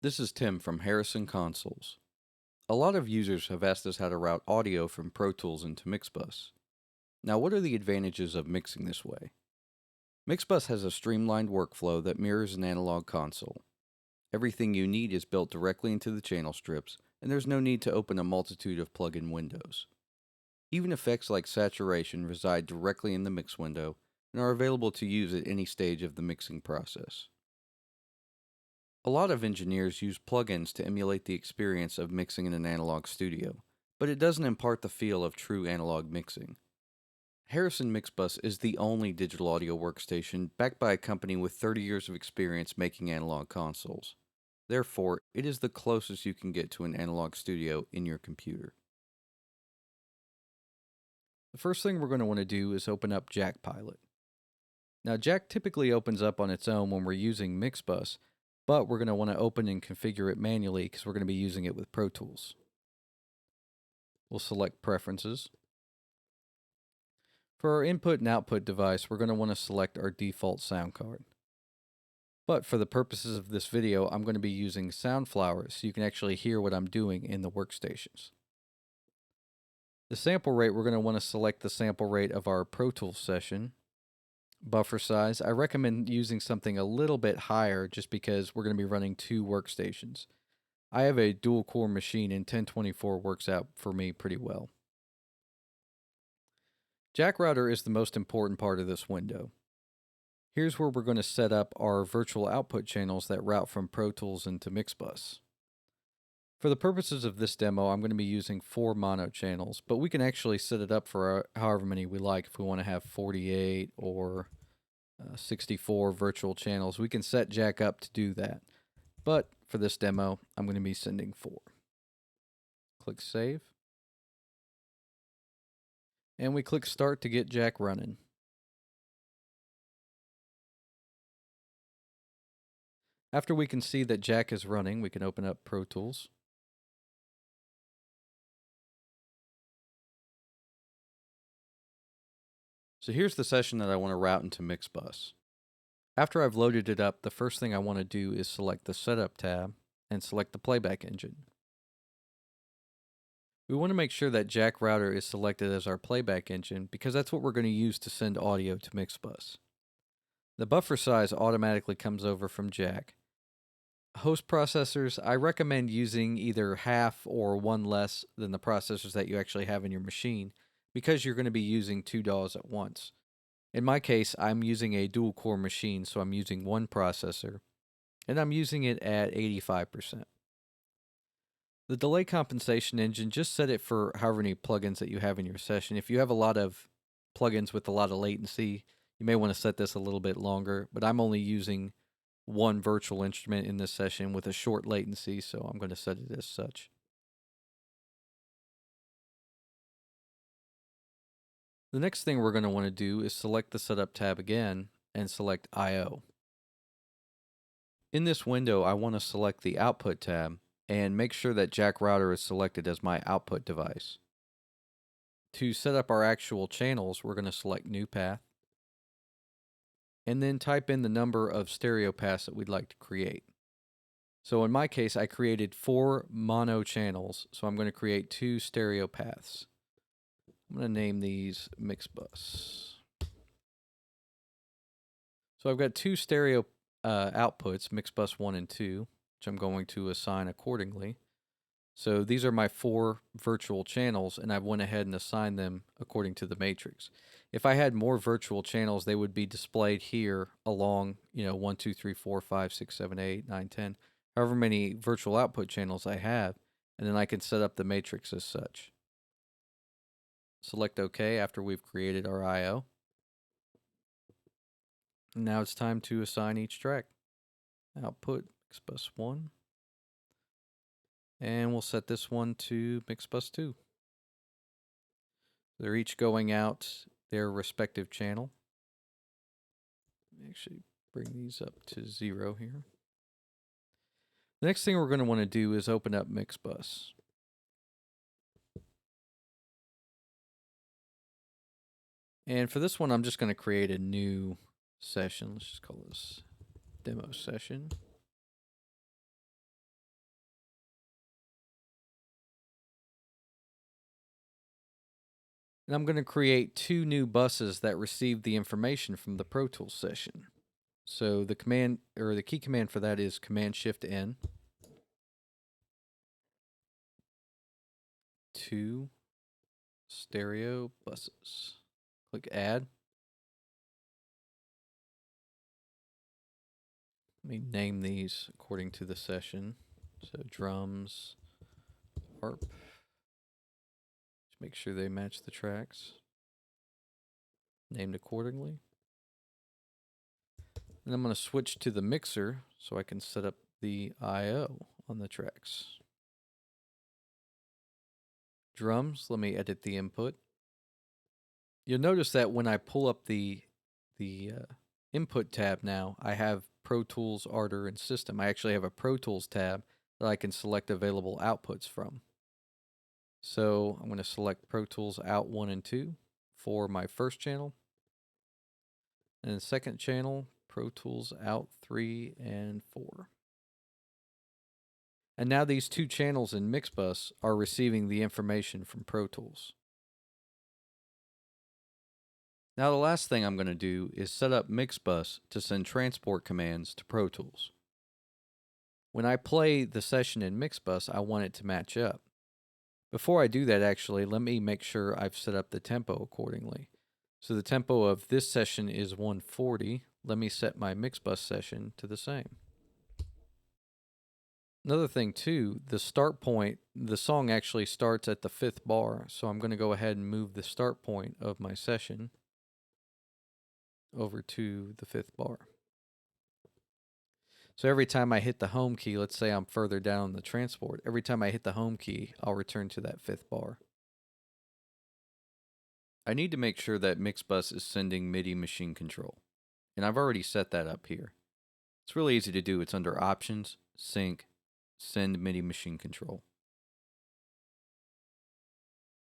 This is Tim from Harrison Consoles. A lot of users have asked us how to route audio from Pro Tools into Mixbus. Now, what are the advantages of mixing this way? Mixbus has a streamlined workflow that mirrors an analog console. Everything you need is built directly into the channel strips, and there's no need to open a multitude of plugin windows. Even effects like saturation reside directly in the mix window and are available to use at any stage of the mixing process. A lot of engineers use plugins to emulate the experience of mixing in an analog studio, but it doesn't impart the feel of true analog mixing. Harrison Mixbus is the only digital audio workstation backed by a company with 30 years of experience making analog consoles. Therefore, it is the closest you can get to an analog studio in your computer. The first thing we're going to want to do is open up JackPilot. Now, Jack typically opens up on its own when we're using Mixbus, but we're going to want to open and configure it manually because we're going to be using it with Pro Tools. We'll select Preferences. For our input and output device, we're going to want to select our default sound card. But for the purposes of this video, I'm going to be using Soundflower so you can actually hear what I'm doing in the workstations. The sample rate, we're going to want to select the sample rate of our Pro Tools session. Buffer size, I recommend using something a little bit higher just because we're going to be running two workstations. I have a dual core machine and 1024 works out for me pretty well. JackRouter is the most important part of this window. Here's where we're going to set up our virtual output channels that route from Pro Tools into Mixbus. For the purposes of this demo, I'm going to be using 4 mono channels, but we can actually set it up for however many we like. If we want to have 48 or 64 virtual channels, we can set Jack up to do that. But for this demo, I'm going to be sending 4. Click Save. And we click Start to get Jack running. After we can see that Jack is running, we can open up Pro Tools. So here's the session that I want to route into Mixbus. After I've loaded it up, the first thing I want to do is select the Setup tab and select the Playback engine. We want to make sure that JackRouter is selected as our playback engine because that's what we're going to use to send audio to Mixbus. The buffer size automatically comes over from Jack. Host processors, I recommend using either half or one less than the processors that you actually have in your machine because you're going to be using 2 DAWs at once. In my case, I'm using a dual core machine, so I'm using one processor, and I'm using it at 85%. The delay compensation engine, just set it for however many plugins that you have in your session. If you have a lot of plugins with a lot of latency, you may want to set this a little bit longer, but I'm only using one virtual instrument in this session with a short latency, so I'm going to set it as such. The next thing we're going to want to do is select the Setup tab again and select I/O. In this window, I want to select the Output tab and make sure that JackRouter is selected as my output device. To set up our actual channels, we're going to select New Path and then type in the number of stereo paths that we'd like to create. So in my case, I created 4 mono channels, so I'm going to create 2 stereo paths. I'm going to name these Mixbus. So I've got 2 stereo outputs, Mixbus 1 and 2, which I'm going to assign accordingly. So these are my 4 virtual channels, and I've went ahead and assigned them according to the matrix. If I had more virtual channels, they would be displayed here along, 1, 2, 3, 4, 5, 6, 7, 8, 9, 10, however many virtual output channels I have, and then I can set up the matrix as such. Select OK after we've created our I/O. Now it's time to assign each track. Output Mixbus 1. And we'll set this one to Mixbus 2. They're each going out their respective channel. Actually, bring these up to 0 here. The next thing we're going to want to do is open up Mixbus. And for this one, I'm just going to create a new session. Let's just call this demo session. And I'm going to create 2 new buses that receive the information from the Pro Tools session. So the command, or the key command for that is Command-Shift-N. 2 stereo buses. Click Add. Let me name these according to the session. So drums, harp. Just make sure they match the tracks. Named accordingly. And I'm going to switch to the mixer so I can set up the I/O on the tracks. Drums, let me edit the input. You'll notice that when I pull up the input tab now, I have Pro Tools, Arter, and System. I actually have a Pro Tools tab that I can select available outputs from. So I'm going to select Pro Tools Out 1 and 2 for my first channel. And the second channel, Pro Tools Out 3 and 4. And now these 2 channels in Mixbus are receiving the information from Pro Tools. Now the last thing I'm going to do is set up Mixbus to send transport commands to Pro Tools. When I play the session in Mixbus, I want it to match up. Before I do that, actually, let me make sure I've set up the tempo accordingly. So the tempo of this session is 140. Let me set my Mixbus session to the same. Another thing too, the start point, the song actually starts at the 5th bar, so I'm going to go ahead and move the start point of my session over to the 5th bar. So every time I hit the home key, let's say I'm further down the transport, every time I hit the home key, I'll return to that 5th bar. I need to make sure that Mixbus is sending MIDI machine control, and I've already set that up here. It's really easy to do. It's under Options, Sync, Send MIDI machine control.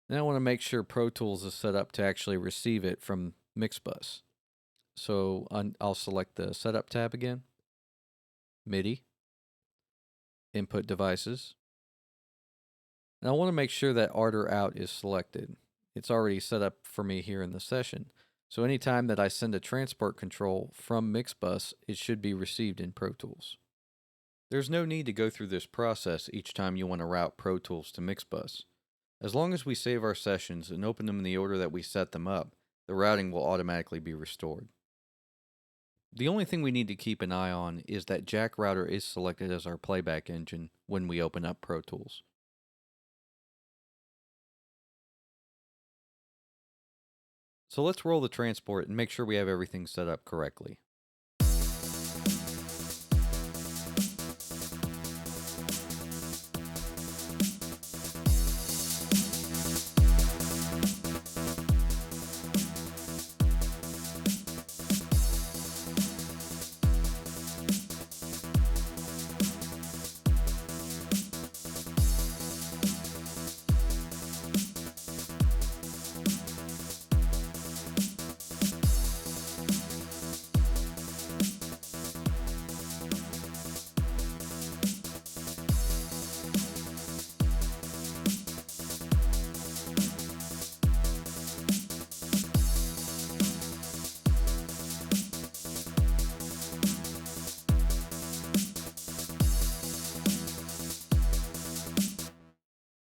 Then I want to make sure Pro Tools is set up to actually receive it from Mixbus. So I'll select the Setup tab again, MIDI, Input Devices. And I want to make sure that Arter Out is selected. It's already set up for me here in the session. So anytime that I send a transport control from Mixbus, it should be received in Pro Tools. There's no need to go through this process each time you want to route Pro Tools to Mixbus. As long as we save our sessions and open them in the order that we set them up, the routing will automatically be restored. The only thing we need to keep an eye on is that JackRouter is selected as our playback engine when we open up Pro Tools. So let's roll the transport and make sure we have everything set up correctly.